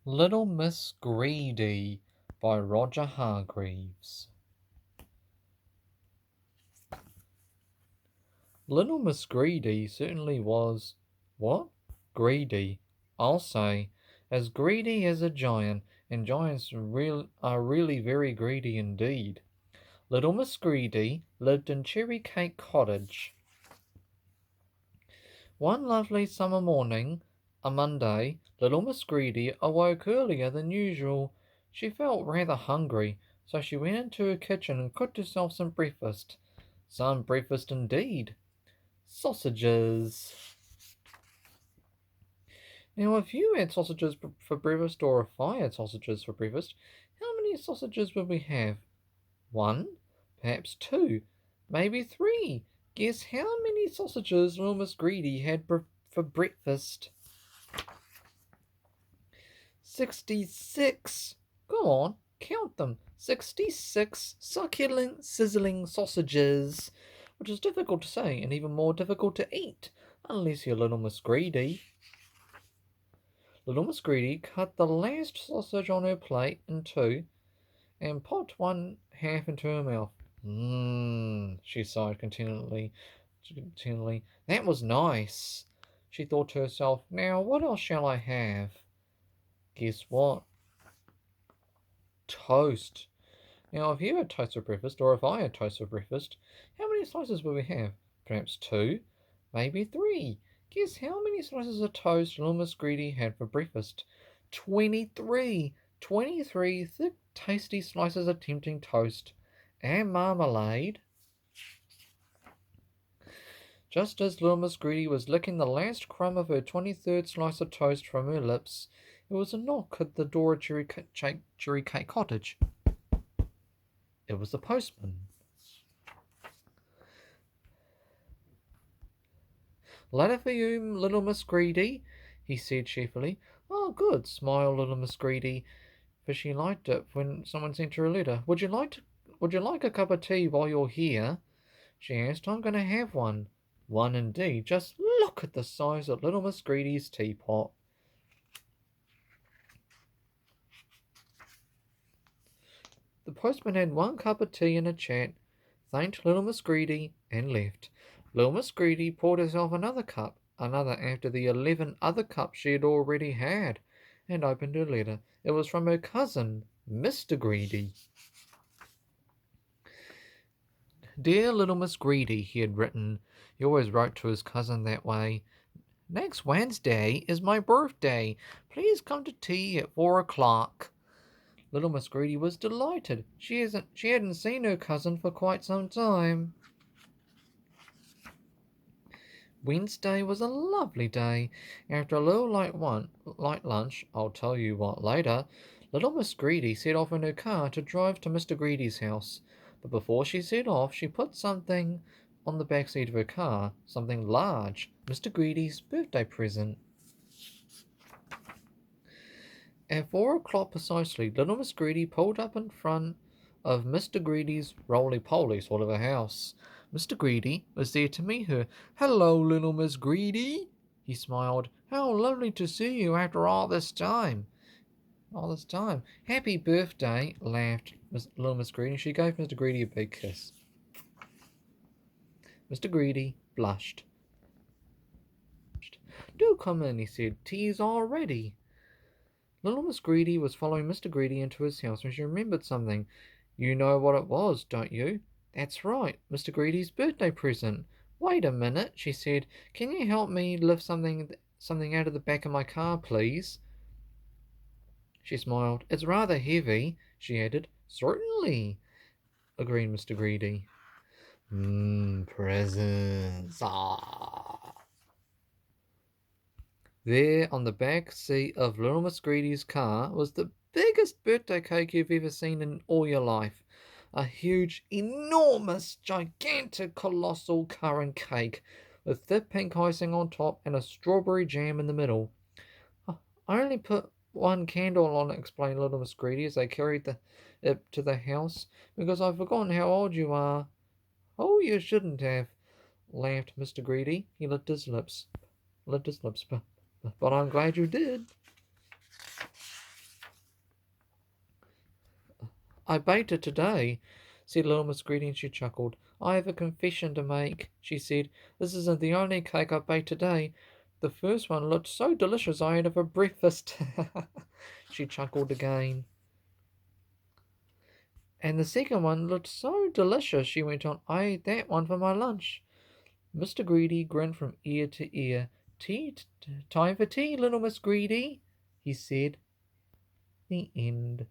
Little Miss Greedy by Roger Hargreaves. Little Miss Greedy certainly was, what? Greedy, I'll say. As greedy as a giant, and giants are really very greedy indeed. Little Miss Greedy lived in Cherry Cake Cottage. One lovely summer morning, a Monday, little Miss Greedy awoke earlier than usual. She felt rather hungry, so she went into her kitchen and cooked herself some breakfast. Some breakfast indeed. Sausages. Now, if you had sausages for breakfast, or if I had sausages for breakfast, how many sausages would we have? One? Perhaps two? Maybe three? Guess how many sausages little Miss Greedy had for breakfast? 66. Go on, count them. 66 succulent, sizzling sausages, which is difficult to say and even more difficult to eat, unless you're Little Miss Greedy. Little Miss Greedy cut the last sausage on her plate in two and popped one half into her mouth. She sighed contentedly. That was nice. She thought to herself, now what else shall I have? Guess what? Toast. Now, if you had toast for breakfast, or if I had toast for breakfast, how many slices would we have? Perhaps two, maybe three. Guess how many slices of toast little Miss Greedy had for breakfast? 23. 23 thick, tasty slices of tempting toast. And marmalade. Just as little Miss Greedy was licking the last crumb of her 23rd slice of toast from her lips, there was a knock at the door of Cherry Cake Cottage. It was the postman. Letter for you, little Miss Greedy, he said cheerfully. Oh, good, smiled little Miss Greedy, for she liked it when someone sent her a letter. Would you like a cup of tea while you're here? She asked. I'm going to have one. One indeed. Just look at the size of little Miss Greedy's teapot. The postman had one cup of tea and a chat, thanked little Miss Greedy, and left. Little Miss Greedy poured herself another cup, another after the 11 other cups she had already had, and opened her letter. It was from her cousin, Mr. Greedy. Dear little Miss Greedy, he had written. He always wrote to his cousin that way. Next Wednesday is my birthday. Please come to tea at 4 o'clock. Little Miss Greedy was delighted. She hadn't seen her cousin for quite some time. Wednesday was a lovely day. After a little light lunch, I'll tell you what later, little Miss Greedy set off in her car to drive to Mr. Greedy's house. But before she set off, she put something on the back seat of her car, something large, Mr. Greedy's birthday present. At 4 o'clock precisely, little Miss Greedy pulled up in front of Mr. Greedy's roly-poly sort of a house. Mr. Greedy was there to meet her. Hello, little Miss Greedy, he smiled. How lovely to see you after all this time. All this time. Happy birthday, laughed little Miss Greedy. She gave Mr. Greedy a big kiss. Mr. Greedy blushed. Do come in, he said. Tea's all ready. Little Miss Greedy was following Mr. Greedy into his house when she remembered something. You know what it was, don't you? That's right, Mr. Greedy's birthday present. Wait a minute, she said. Can you help me lift something out of the back of my car, please? She smiled. It's rather heavy, she added. Certainly, agreed Mr. Greedy. Presents. Ah. There on the back seat of little Miss Greedy's car was the biggest birthday cake you've ever seen in all your life. A huge, enormous, gigantic, colossal currant cake with thick pink icing on top and a strawberry jam in the middle. I only put one candle on it, explained little Miss Greedy as they carried it to the house, because I've forgotten how old you are. Oh, you shouldn't have, laughed Mr. Greedy. He licked his lips, but I'm glad you did. I baked it today, said little Miss Greedy, and she chuckled. I have a confession to make, she said. This isn't the only cake I baked today. The first one looked so delicious I ate it for breakfast. She chuckled again. And the second one looked so delicious, she went on. I ate that one for my lunch. Mr. Greedy grinned from ear to ear. Time for tea, little Miss Greedy, he said. The end.